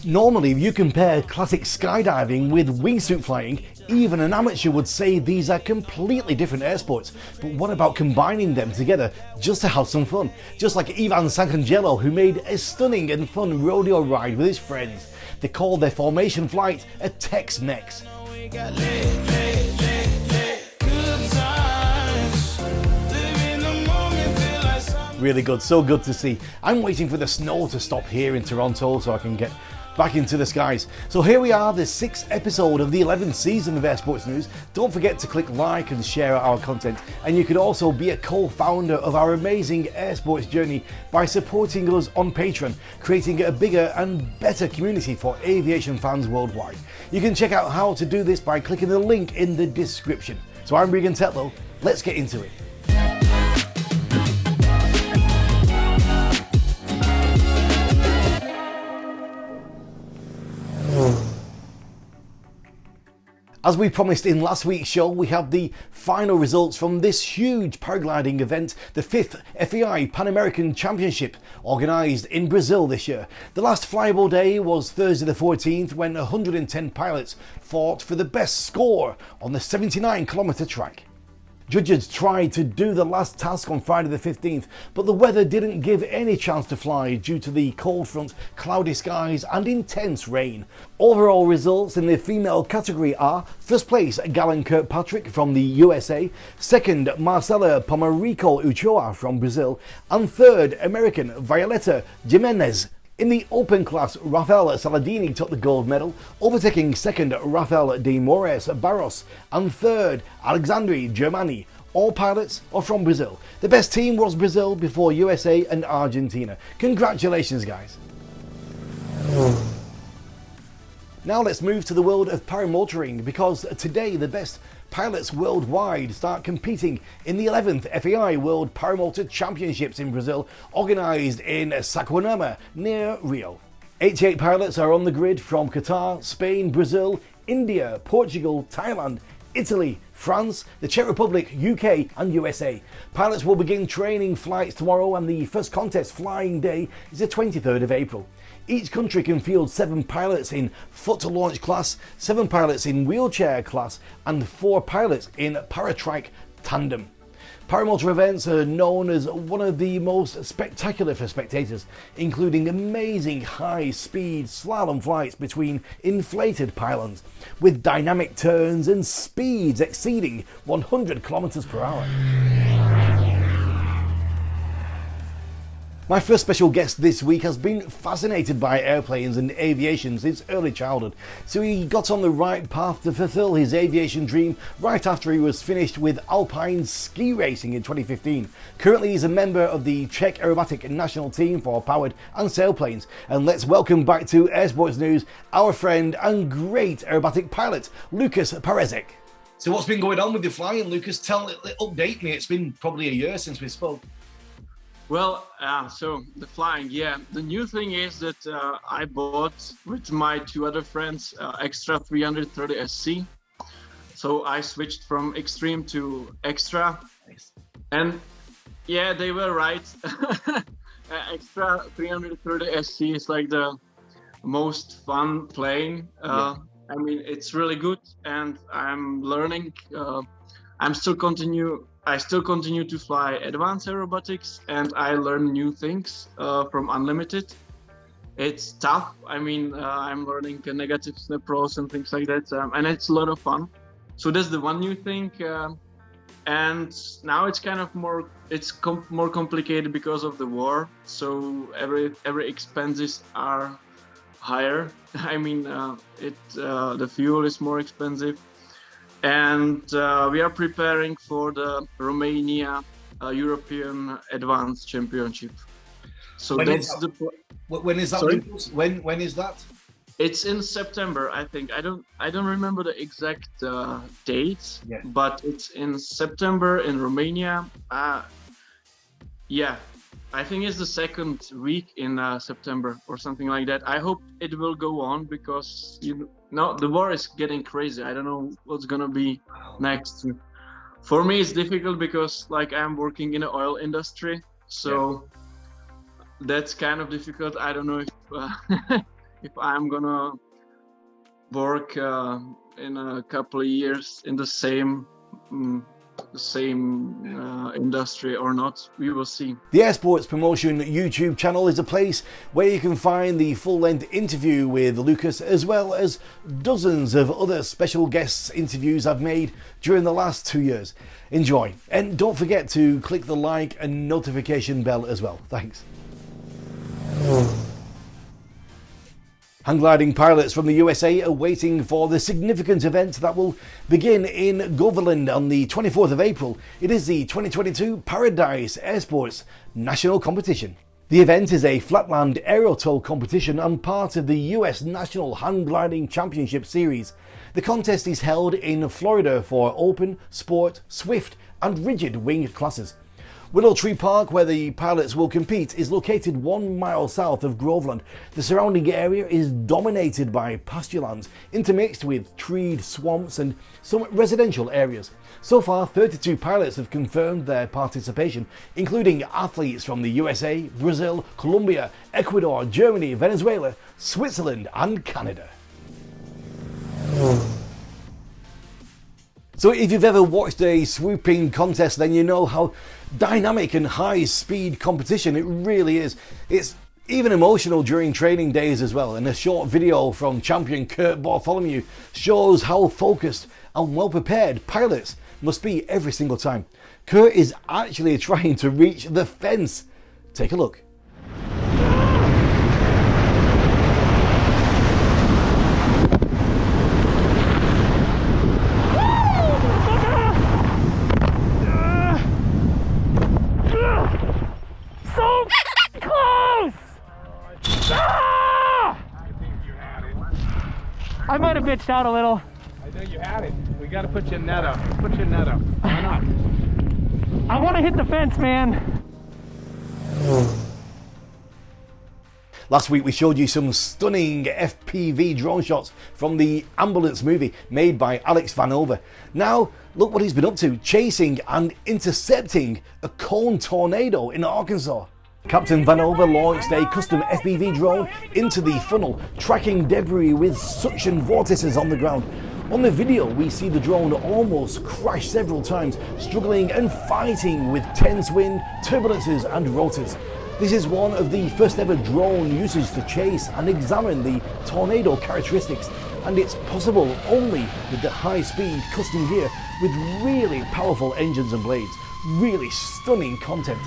Normally, if you compare classic skydiving with wingsuit flying, even an amateur would say these are completely different air sports. But what about combining them together just to have some fun? Just like Ivan Sancangelo, who made a stunning and fun rodeo ride with his friends. They called their formation flight a Tex-Mex. Really good, so good to see. I'm waiting for the snow to stop here in Toronto so I can get back into the skies. So here we are, the 6th episode of the 11th season of Sports News. Don't forget to click like and share our content, and you could also be a co-founder of our amazing air sports journey by supporting us on Patreon, creating a bigger and better community for aviation fans worldwide. You can check out how to do this by clicking the link in the description. So I'm Regan Tetlow, let's get into it. As we promised in last week's show, we have the final results from this huge paragliding event, the 5th FAI Pan American Championship, organised in Brazil this year. The last flyable day was Thursday the 14th, when 110 pilots fought for the best score on the 79-kilometre track. Judges tried to do the last task on Friday the 15th, but the weather didn't give any chance to fly due to the cold front, cloudy skies and intense rain. Overall results in the female category are: first place Galen Kirkpatrick from the USA, second Marcela Pomarico Uchoa from Brazil, and third American Violeta Jimenez. In the open class, Rafael Saladini took the gold medal, overtaking second Rafael de Moraes Barros and third Alexandre Germani. All pilots are from Brazil. The best team was Brazil before USA and Argentina. Congratulations, guys. Now let's move to the world of paramotoring, because today the best pilots worldwide start competing in the 11th FAI World Paramotor Championships in Brazil, organised in Saquarema near Rio. 88 pilots are on the grid from Qatar, Spain, Brazil, India, Portugal, Thailand, Italy, France, the Czech Republic, UK and USA. Pilots will begin training flights tomorrow, and the first contest flying day is the 23rd of April. Each country can field 7 pilots in foot-to-launch class, 7 pilots in wheelchair class and 4 pilots in paratrike tandem. Paramotor events are known as one of the most spectacular for spectators, including amazing high-speed slalom flights between inflated pylons, with dynamic turns and speeds exceeding 100 kilometers per hour. My first special guest this week has been fascinated by airplanes and aviation since early childhood, so he got on the right path to fulfill his aviation dream right after he was finished with alpine ski racing in 2015. Currently he's a member of the Czech aerobatic national team for powered and sailplanes, and let's welcome back to Airsports News our friend and great aerobatic pilot, Lucas Perezek. So what's been going on with your flying, Lucas? Update me, it's been probably a year since we spoke. Well, so the flying, yeah. The new thing is that I bought with my 2 other friends extra 330 SC. So I switched from extreme to extra. Nice. And yeah, they were right. Extra 330 SC is like the most fun plane. I mean, it's really good, and I'm learning. I still continue to fly advanced aerobatics, and I learn new things from Unlimited. It's tough. I mean, I'm learning negative snap pros and things like that, and it's a lot of fun. So that's the one new thing. And now it's kind of more complicated because of the war. So every expenses are higher. I mean, the fuel is more expensive. And we are preparing for the Romania European Advanced Championship. So when is that? Sorry? When is that? It's in September, I think. I don't remember the exact dates, but it's in September in Romania. Yeah, I think it's the second week in September or something like that. I hope it will go on, because the war is getting crazy. I don't know what's gonna be next. For me, it's difficult because I'm working in the oil industry, so that's kind of difficult. I don't know if if I'm gonna work in a couple of years in the same industry or not. We will see. The Airsports Promotion YouTube channel is a place where you can find the full-length interview with Lucas, as well as dozens of other special guests interviews I've made during the last 2 years. Enjoy, and don't forget to click the like and notification bell as well. Thanks. Hang gliding pilots from the USA are waiting for the significant event that will begin in Goverland on the 24th of April. It is the 2022 Paradise Airsports National Competition. The event is a flatland aero tow competition and part of the US National Hang Gliding Championship Series. The contest is held in Florida for open, sport, swift and rigid wing classes. Willow Tree Park, where the pilots will compete, is located 1 mile south of Groveland. The surrounding area is dominated by pasturelands, intermixed with treed swamps and some residential areas. So far, 32 pilots have confirmed their participation, including athletes from the USA, Brazil, Colombia, Ecuador, Germany, Venezuela, Switzerland and Canada. So if you've ever watched a swooping contest, then you know how dynamic and high speed competition it really is. It's even emotional during training days as well, and a short video from champion Kurt Bartholomew shows how focused and well prepared pilots must be every single time. Kurt is actually trying to reach the fence. Take a look. I might have bitched out a little. I know you had it. We got to put your net up. Put your net up. Why not? I want to hit the fence, man. Last week we showed you some stunning FPV drone shots from the Ambulance movie made by Alex Vanover. Now look what he's been up to, chasing and intercepting a cone tornado in Arkansas. Captain Vanover launched a custom FPV drone into the funnel, tracking debris with suction vortices on the ground. On the video, we see the drone almost crash several times, struggling and fighting with tense wind, turbulences and rotors. This is one of the first ever drone used to chase and examine the tornado characteristics, and it's possible only with the high-speed custom gear with really powerful engines and blades. Really stunning content.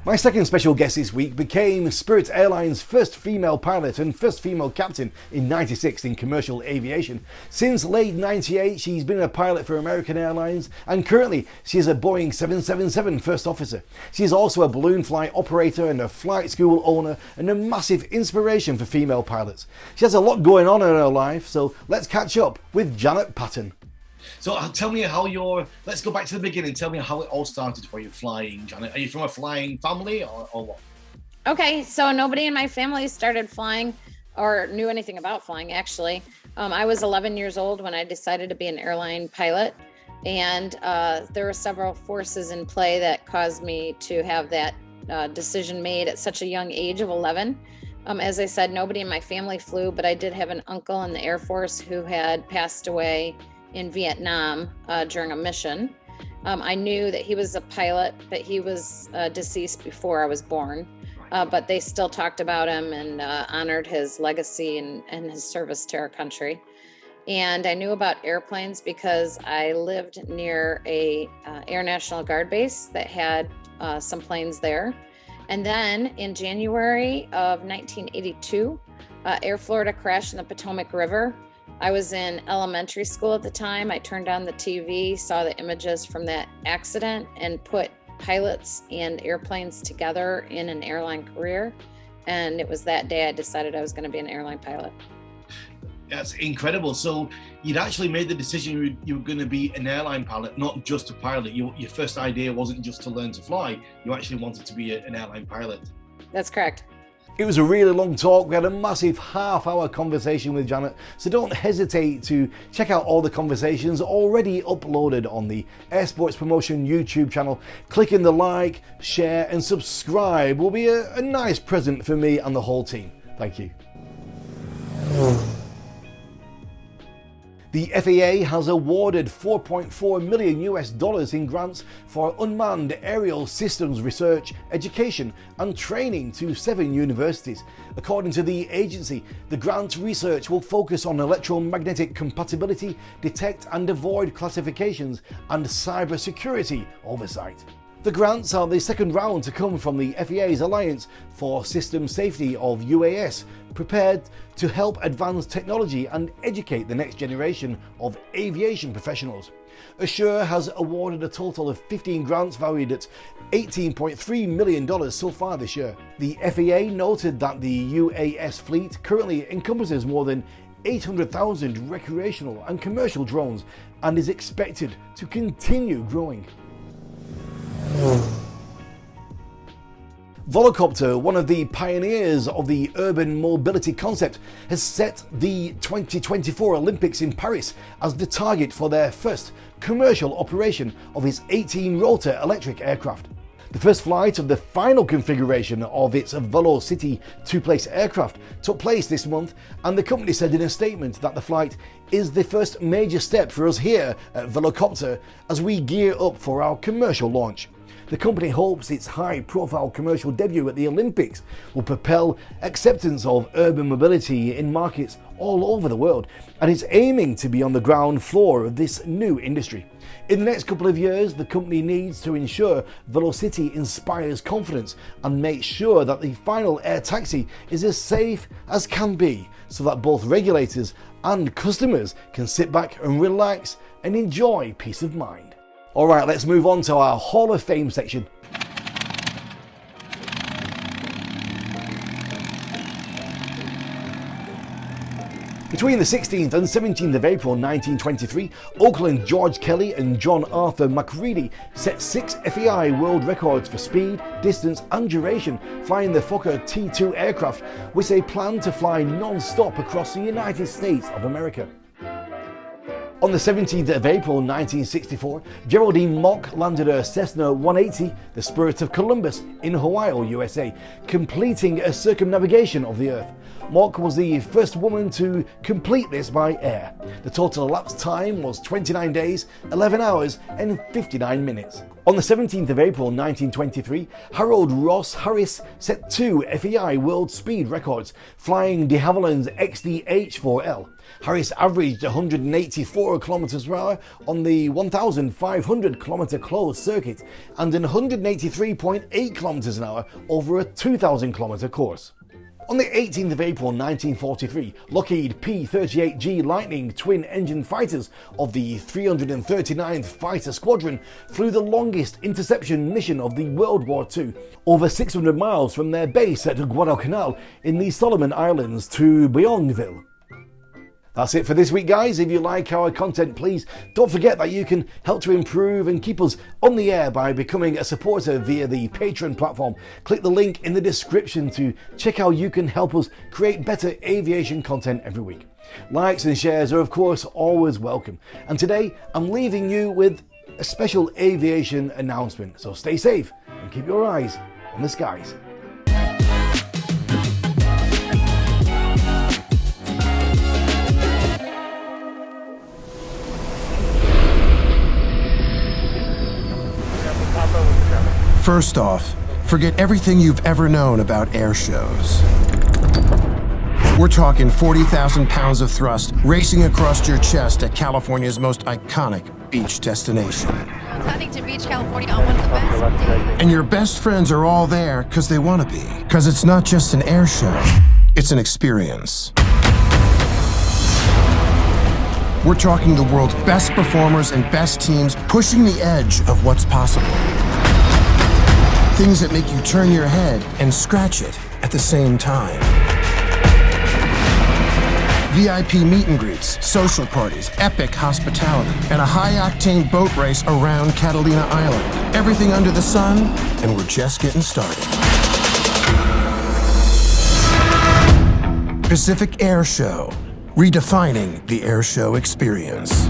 My second special guest this week became Spirit Airlines' first female pilot and first female captain in '96 in commercial aviation. Since late '98, she's been a pilot for American Airlines, and currently she is a Boeing 777 first officer. She is also a balloon flight operator and a flight school owner, and a massive inspiration for female pilots. She has a lot going on in her life, so let's catch up with Janet Patton. So tell me let's go back to the beginning. Tell me how it all started for you flying, Janet. Are you from a flying family or what? Okay, so nobody in my family started flying or knew anything about flying, actually. I was 11 years old when I decided to be an airline pilot, and there were several forces in play that caused me to have that decision made at such a young age of 11. As I said, nobody in my family flew, but I did have an uncle in the Air Force who had passed away in Vietnam during a mission. I knew that he was a pilot, but he was deceased before I was born. But they still talked about him and honored his legacy and his service to our country. And I knew about airplanes because I lived near a Air National Guard base that had some planes there. And then in January of 1982, Air Florida crashed in the Potomac River. I was in elementary school at the time. I turned on the TV, saw the images from that accident, and put pilots and airplanes together in an airline career. And it was that day I decided I was going to be an airline pilot. That's incredible. So you'd actually made the decision you were going to be an airline pilot, not just a pilot. Your first idea wasn't just to learn to fly. You actually wanted to be an airline pilot. That's correct. It was a really long talk. We had a massive half-hour conversation with Janet, so don't hesitate to check out all the conversations already uploaded on the Airsports Promotion YouTube channel. Clicking the like, share and subscribe will be a nice present for me and the whole team. Thank you. The FAA has awarded $4.4 million in grants for unmanned aerial systems research, education and training to 7 universities. According to the agency, the grant research will focus on electromagnetic compatibility, detect and avoid classifications and cybersecurity oversight. The grants are the second round to come from the FAA's Alliance for System Safety of UAS, prepared to help advance technology and educate the next generation of aviation professionals. Assure has awarded a total of 15 grants valued at $18.3 million so far this year. The FAA noted that the UAS fleet currently encompasses more than 800,000 recreational and commercial drones and is expected to continue growing. Volocopter, one of the pioneers of the urban mobility concept, has set the 2024 Olympics in Paris as the target for their first commercial operation of its 18-rotor electric aircraft. The first flight of the final configuration of its VeloCity two-place aircraft took place this month, and the company said in a statement that the flight is the first major step for us here at Volocopter as we gear up for our commercial launch. The company hopes its high-profile commercial debut at the Olympics will propel acceptance of urban mobility in markets all over the world, and is aiming to be on the ground floor of this new industry. In the next couple of years, the company needs to ensure VeloCity inspires confidence and makes sure that the final air taxi is as safe as can be, so that both regulators and customers can sit back and relax and enjoy peace of mind. Alright, let's move on to our Hall of Fame section. Between the 16th and 17th of April 1923, Oakland George Kelly and John Arthur McCready set 6 FAI world records for speed, distance and duration flying the Fokker T-2 aircraft, which they planned to fly non-stop across the United States of America. On the 17th of April 1964, Geraldine Mock landed her Cessna 180, the Spirit of Columbus, in Hawaii, USA, completing a circumnavigation of the Earth. Mock was the first woman to complete this by air. The total elapsed time was 29 days, 11 hours and 59 minutes. On the 17th of April 1923, Harold Ross Harris set 2 FAI world speed records, flying de Havilland's XDH-4L. Harris averaged 184 km per hour on the 1,500 km closed circuit and 183.8 km an hour over a 2,000 km course. On the 18th of April 1943, Lockheed P-38G Lightning twin-engine fighters of the 339th Fighter Squadron flew the longest interception mission of the World War II, over 600 miles from their base at Guadalcanal in the Solomon Islands to Bougainville. That's it for this week, guys. If you like our content, please don't forget that you can help to improve and keep us on the air by becoming a supporter via the Patreon platform. Click the link in the description to check how you can help us create better aviation content every week. Likes and shares are of course always welcome. And today I'm leaving you with a special aviation announcement. So stay safe and keep your eyes on the skies. First off, forget everything you've ever known about air shows. We're talking 40,000 pounds of thrust racing across your chest at California's most iconic beach destination. Huntington Beach, California, on one of the best days. And your best friends are all there because they want to be. Because it's not just an air show, it's an experience. We're talking the world's best performers and best teams pushing the edge of what's possible. Things that make you turn your head and scratch it at the same time. VIP meet and greets, social parties, epic hospitality, and a high-octane boat race around Catalina Island. Everything under the sun, and we're just getting started. Pacific Air Show, redefining the air show experience.